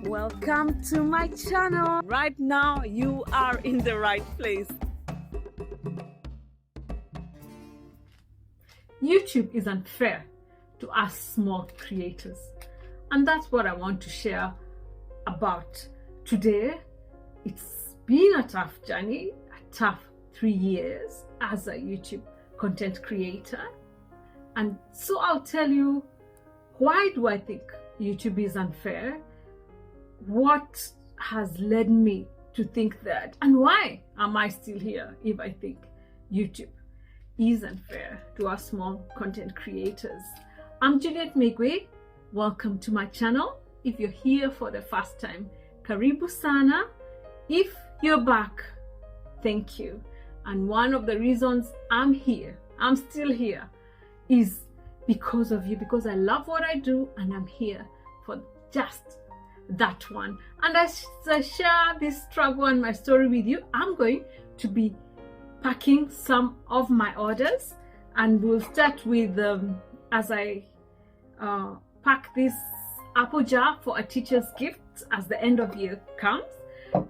Welcome to my channel. Right now you are in the right place. YouTube is unfair to us small creators, and that's what I want to share about today. It's been a tough journey, a tough 3 years as a YouTube content creator, and so I'll tell you why do I think YouTube is unfair, what has led me to think that, and why am I still here if I think YouTube is unfair to our small content creators. I'm Juliet Migwi. Welcome to my channel. If you're here for the first time, karibu sana. If you're back, thank you. And one of the reasons I'm still here, is because of you, because I love what I do and I'm here for just that one. And as I share this struggle and my story with you, I'm going to be packing some of my orders, and we'll start with as I pack this apple jar for a teacher's gift as the end of year comes,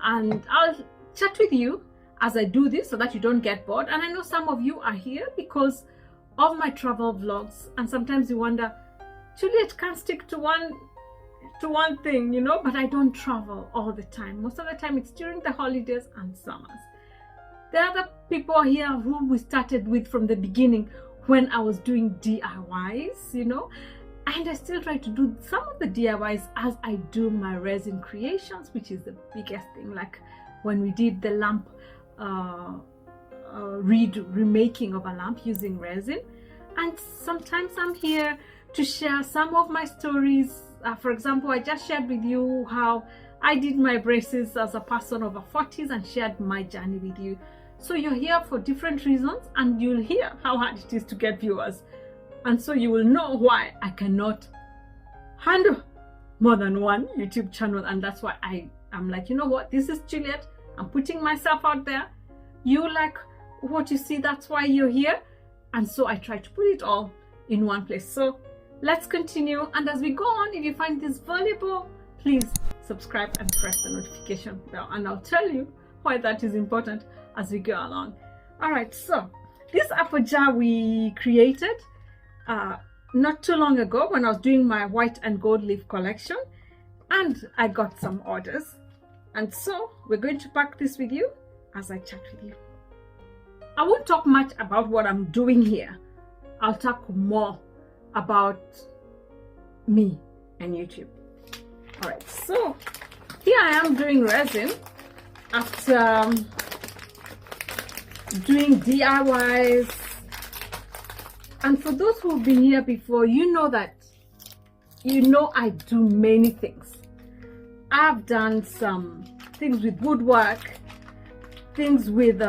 and I'll chat with you as I do this so that you don't get bored. And I know some of you are here because of my travel vlogs, and sometimes you wonder, Juliet can't stick to one thing, you know, but I don't travel all the time. Most of the time it's during the holidays and summers. There are other people here who we started with from the beginning when I was doing DIYs, you know, and I still try to do some of the DIYs as I do my resin creations, which is the biggest thing, like when we did the lamp remaking of a lamp using resin. And sometimes I'm here to share some of my stories. For example, I just shared with you how I did my braces as a person over 40s and shared my journey with you. So you're here for different reasons, and you'll hear how hard it is to get viewers. And so you will know why I cannot handle more than one YouTube channel. And that's why I'm like, you know what, this is Juliet. I'm putting myself out there. You like what you see, that's why you're here. And so I try to put it all in one place. So let's continue. And as we go on, if you find this valuable, please subscribe and press the notification bell. And I'll tell you why that is important as we go along. All right, so this apple jar we created not too long ago when I was doing my white and gold leaf collection, and I got some orders. And so we're going to pack this with you as I chat with you. I won't talk much about what I'm doing here. I'll talk more about me and YouTube. All right, so here I am doing resin after doing DIYs. And for those who've been here before, you know that, I do many things. I've done some things with woodwork, things with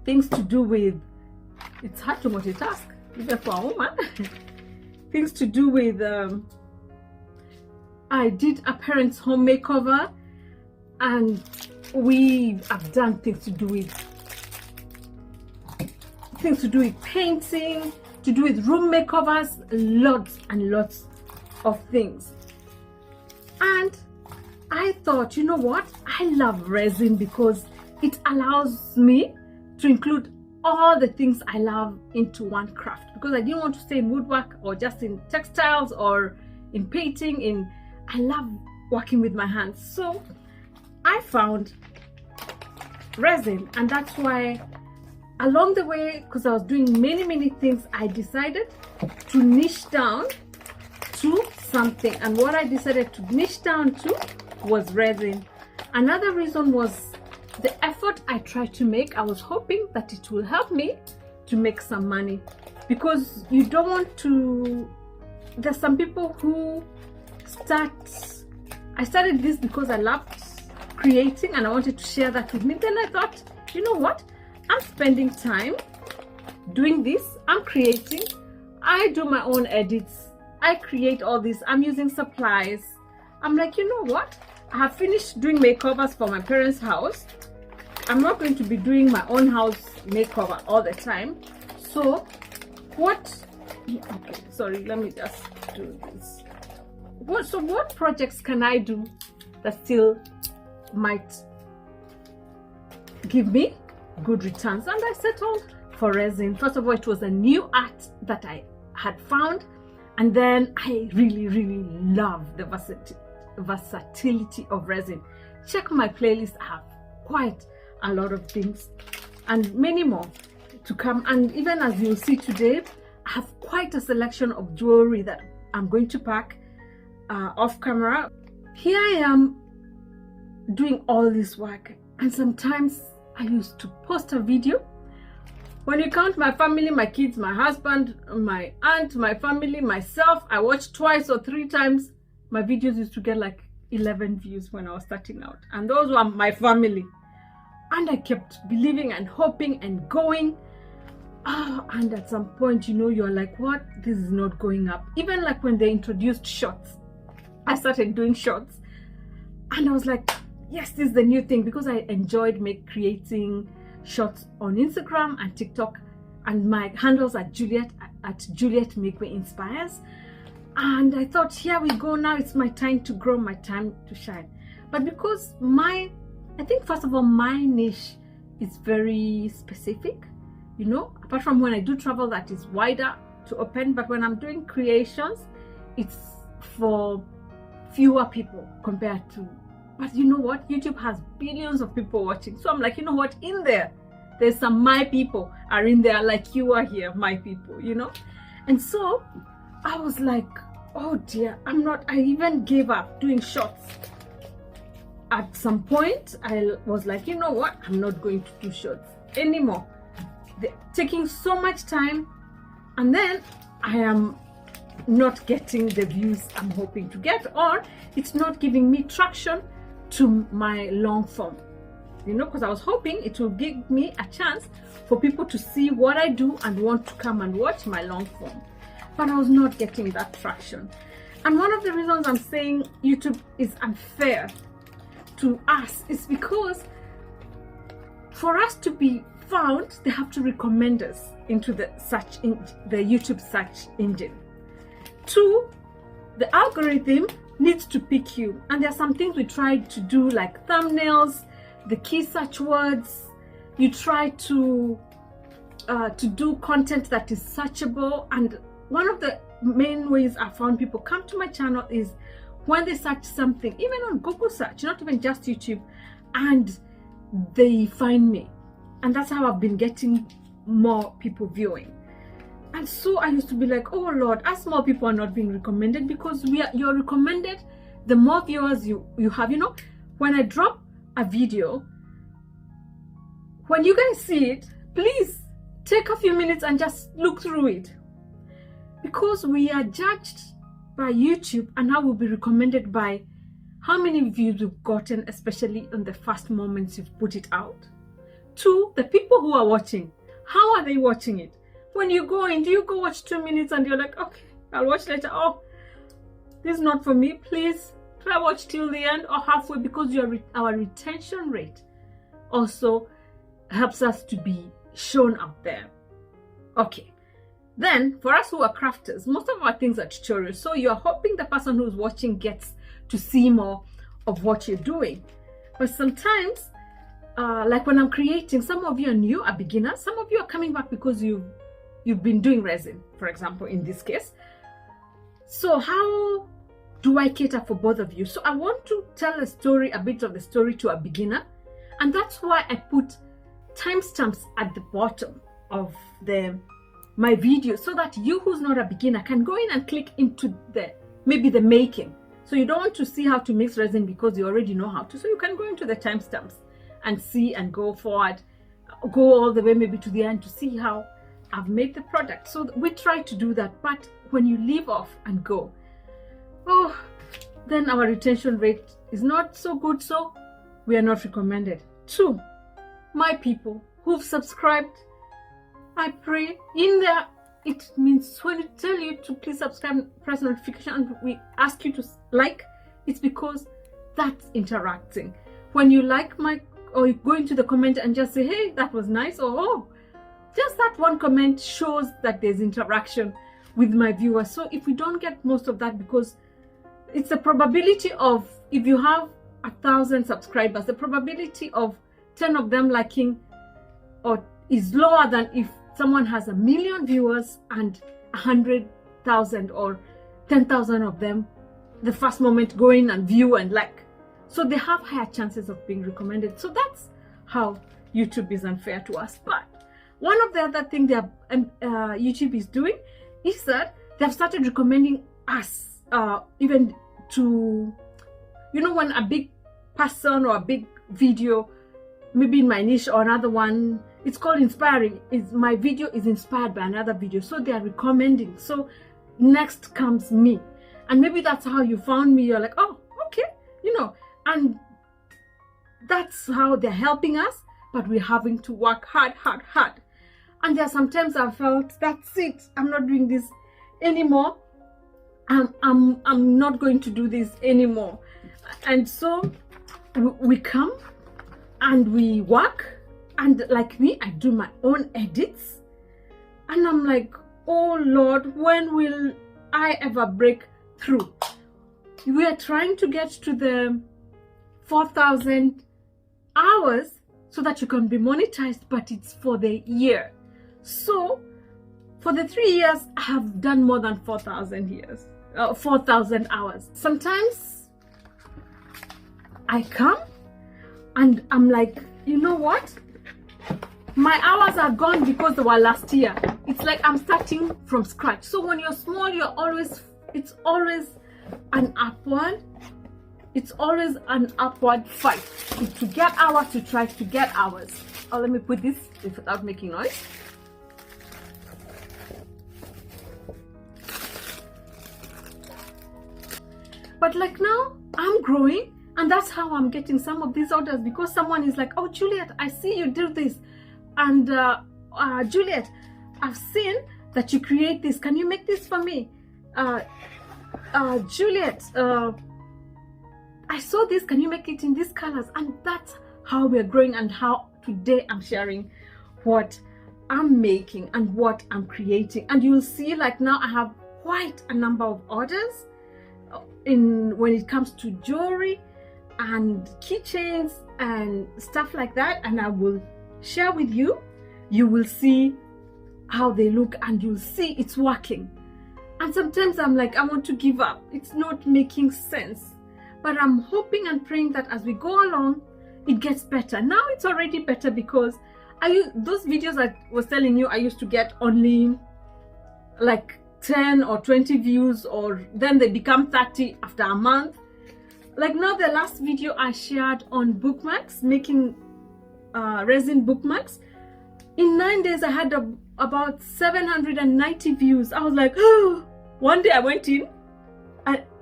things to do with, it's hard to multitask even for a woman. Things to do with I did a parent's home makeover, and I've done things to do with painting, to do with room makeovers, lots and lots of things. And I thought, you know what, I love resin because it allows me to include all the things I love into one craft, because I didn't want to stay in woodwork or just in textiles or in painting. I love working with my hands. So I found resin, and that's why along the way, because I was doing many things, I decided to niche down to something. And what I decided to niche down to was resin. Another reason was the effort I tried to make. I was hoping that it will help me to make some money, because you don't want to, there's some people who I started this because I loved creating and I wanted to share that with me. Then I thought, you know what, I'm spending time doing this, I'm creating, I do my own edits, I create all this, I'm using supplies. I'm like, you know what, I have finished doing makeovers for my parents' house. I'm not going to be doing my own house makeover all the time. So what, okay, sorry, let me just do this. what projects can I do that still might give me good returns? And I settled for resin. First of all, it was a new art that I had found, and then I really love the versatility of resin. Check my playlist. I have quite a lot of things and many more to come, and even as you'll see today, I have quite a selection of jewelry that I'm going to pack off camera. Here I am doing all this work, and sometimes I used to post a video. When you count my family, my kids, my husband, my aunt, my family, myself, I watched 2 or 3 times. My videos used to get like 11 views when I was starting out, and those were my family. And I kept believing and hoping and going. And at some point, you know, you're like, what? This is not going up. Even like when they introduced shorts, I started doing shorts, and I was like, yes, this is the new thing, because I enjoyed creating shorts on Instagram and TikTok, and my handles are Juliet Migwi Inspires. And I thought, here we go, now it's my time to grow, my time to shine. But because I think first of all, my niche is very specific, you know, apart from when I do travel, that is wider to open. But when I'm doing creations, it's for fewer people compared to, but you know what, YouTube has billions of people watching. So I'm like, you know what, there's some my people are in there, like you are here, my people, you know. And so I was like, oh dear, I even gave up doing shorts. At some point, I was like, you know what, I'm not going to do shorts anymore. They're taking so much time, and then I am not getting the views I'm hoping to get, or it's not giving me traction to my long form, you know, because I was hoping it will give me a chance for people to see what I do and want to come and watch my long form. But I was not getting that traction. And one of the reasons I'm saying YouTube is unfair to us is because for us to be found, they have to recommend us into the YouTube search engine. 2, the algorithm needs to pick you, and there are some things we tried to do, like thumbnails, the key search words. You try to do content that is searchable, and one of the main ways I found people come to my channel is when they search something, even on Google search, not even just YouTube, and they find me. And that's how I've been getting more people viewing. And so I used to be like, oh Lord, as more people are not being recommended, because you're recommended, the more viewers you have. You know, when I drop a video, when you guys see it, please take a few minutes and just look through it, because we are judged by YouTube, and now we'll be recommended by how many views we've gotten, especially in the first moments you've put it out. 2, the people who are watching, how are they watching it? When you go in, do you go watch 2 minutes and you're like, okay, I'll watch later. Oh, this is not for me. Please try watch till the end or halfway, because our retention rate also helps us to be shown out there. Okay. Then, for us who are crafters, most of our things are tutorials. So you're hoping the person who's watching gets to see more of what you're doing. But sometimes, like when I'm creating, some of you are new, are beginners. Some of you are coming back because you've been doing resin, for example, in this case. So how do I cater for both of you? So I want to tell a bit of the story to a beginner. And that's why I put timestamps at the bottom of my video, so that you who's not a beginner can go in and click into maybe the making. So you don't want to see how to mix resin because you already know how to. So you can go into the timestamps and see and go forward, go all the way maybe to the end to see how I've made the product. So we try to do that. But when you leave off and go, oh, then our retention rate is not so good. So we are not recommended. 2, my people who've subscribed, I pray in there, it means when we tell you to please subscribe, press notification, and we ask you to like, it's because that's interacting. When you like or you go into the comment and just say, hey, that was nice, or oh, just that one comment shows that there's interaction with my viewers. So if we don't get most of that because it's the probability of, if you have 1,000 subscribers, the probability of 10 of them liking or is lower than if someone has 1 million viewers and 100,000 or 10,000 of them the first moment go in and view and like. So they have higher chances of being recommended. So that's how YouTube is unfair to us. But one of the other things that YouTube is doing is that they've started recommending us even to, you know, when a big person or a big video, maybe in my niche or another one, it's called inspiring, is my video is inspired by another video, so they are recommending. So next comes me, and maybe that's how you found me. You're like, oh, okay, you know, and that's how they're helping us. But we're having to work hard. And there are sometimes I felt, that's it, I'm not doing this anymore. I'm not going to do this anymore. And so we come and we work, and like me, I do my own edits, and I'm like, oh Lord, when will I ever break through? We are trying to get to the 4,000 hours so that you can be monetized, but it's for the year. So for the 3 years, I have done more than 4,000 hours. Sometimes I come and I'm like, you know what? My hours are gone because they were last year. It's like I'm starting from scratch. So when you're small, it's always an upward. It's always an upward fight to get hours, to try to get hours. Oh, let me put this without making noise. But like now, I'm growing, and that's how I'm getting some of these orders, because someone is like, oh, Juliet, I see you do this. And Juliet, I've seen that you create this. Can you make this for me? Juliet, I saw this. Can you make it in these colors? And that's how we're growing, and how today I'm sharing what I'm making and what I'm creating. And you'll see, like now I have quite a number of orders when it comes to jewelry and keychains and stuff like that, and I will share with you. You will see how they look, and you'll see it's working. And sometimes I'm like, I want to give up, it's not making sense, but I'm hoping and praying that as we go along it gets better. Now it's already better, because those videos I was telling you I used to get only like 10 or 20 views, or then they become 30 after a month. Like now, the last video I shared on bookmarks, making resin bookmarks, in 9 days I had about 790 views. I was like, oh. One day I went in,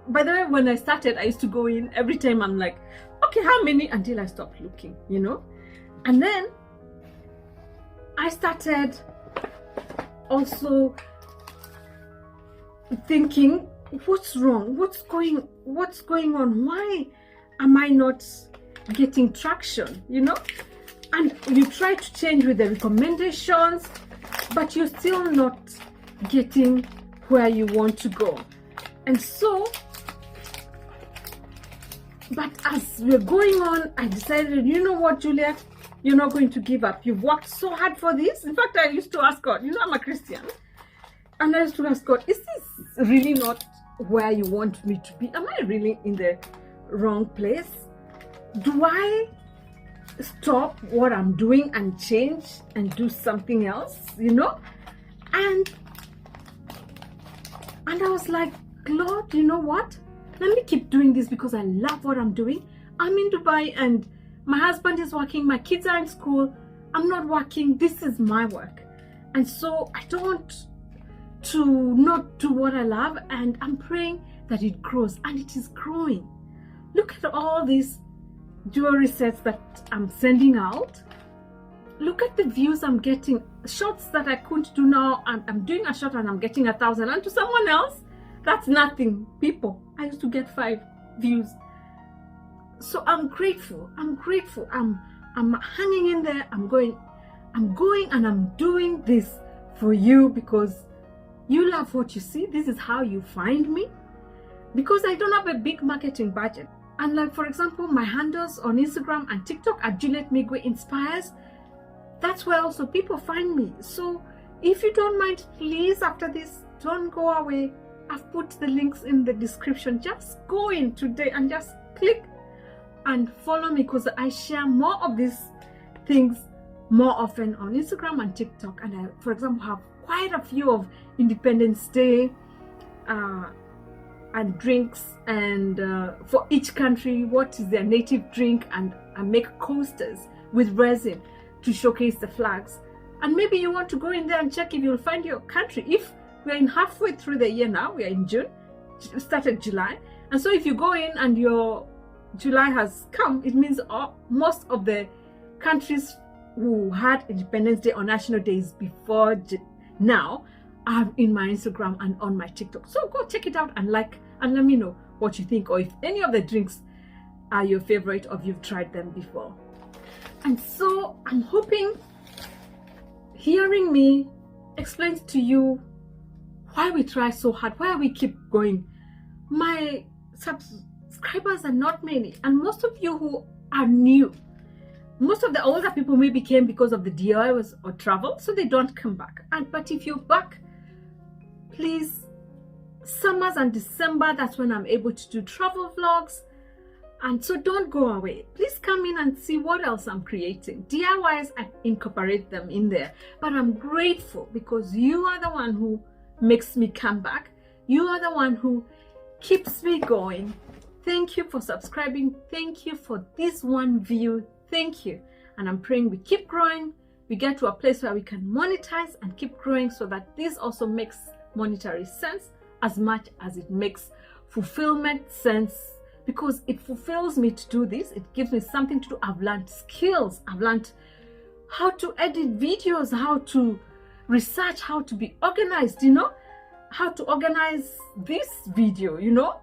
by the way, when I started, I used to go in every time. I'm like, okay, how many, until I stopped looking, you know. And then I started also thinking, what's wrong, what's going on, why am I not getting traction, you know? And you try to change with the recommendations, but you're still not getting where you want to go. And so, but as we're going on, I decided, you know what, Juliet, you're not going to give up. You've worked so hard for this. In fact, I used to ask God, you know, I'm a Christian, and I used to ask God, is this really not where you want me to be? Am I really in the wrong place? Do I stop what I'm doing and change and do something else, you know? And I was like, Lord, you know what? Let me keep doing this, because I love what I'm doing. I'm in Dubai and my husband is working, my kids are in school, I'm not working, this is my work. And so I don't want to not do what I love, and I'm praying that it grows, and it is growing. Look at all these jewelry sets that I'm sending out. Look at the views I'm getting. Shots that I couldn't do now, I'm doing a shot and I'm getting 1,000, and to someone else that's nothing. People, I used to get 5 views. So I'm grateful. I'm hanging in there. I'm going and I'm doing this for you, because you love what you see. This is how you find me. because I don't have a big marketing budget. And like, for example, my handles on Instagram and TikTok are Juliet Migwi Inspires. That's where also people find me. So if you don't mind, please, after this, don't go away. I've put the links in the description. Just go in today and just click and follow me, because I share more of these things more often on Instagram and TikTok. And I, for example, have quite a few of Independence Day and drinks, and for each country, what is their native drink, and I make coasters with resin to showcase the flags. And maybe you want to go in there and check if you'll find your country. If we're in halfway through the year now, we are in June, started July, and so if you go in and your July has come, it means most of the countries who had Independence Day or National Days before now are in my Instagram and on my TikTok. So go check it out and like, and let me know what you think, or if any of the drinks are your favorite, or if you've tried them before. And so I'm hoping hearing me explains to you why we try so hard, why we keep going. My subscribers are not many, and most of you who are new, most of the older people maybe came because of the DIYs or travel, so they don't come back. But if you're back, please, summers and December, that's when I'm able to do travel vlogs. And so don't go away. Please come in and see what else I'm creating. DIYs, I incorporate them in there. But I'm grateful because you are the one who makes me come back. You are the one who keeps me going. Thank you for subscribing. Thank you for this one view. Thank you. And I'm praying we keep growing. We get to a place where we can monetize and keep growing, so that this also makes monetary sense as much as it makes fulfillment sense, because it fulfills me to do this. It gives me something to do. I've learned skills. I've learned how to edit videos, how to research, how to be organized, you know, how to organize this video, you know,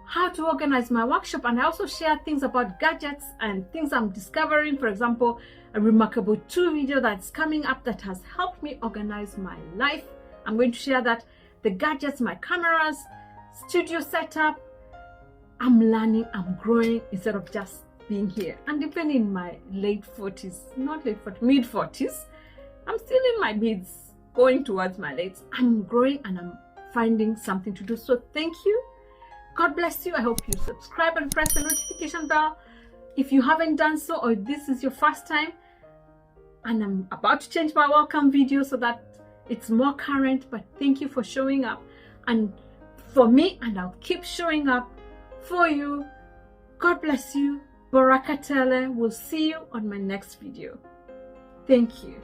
how to organize my workshop. And I also share things about gadgets and things I'm discovering. For example, a Remarkable 2 video that's coming up that has helped me organize my life. I'm going to share that, the gadgets, my cameras, studio setup. I'm learning, I'm growing instead of just being here. And even in my late 40s, not late 40s, mid 40s, I'm still in my mids, going towards my lates. I'm growing and I'm finding something to do. So thank you. God bless you. I hope you subscribe and press the notification bell if you haven't done so, or if this is your first time. And I'm about to change my welcome video so that it's more current, but thank you for showing up and for me, and I'll keep showing up for you. God bless you. Barakatele. We'll see you on my next video. Thank you.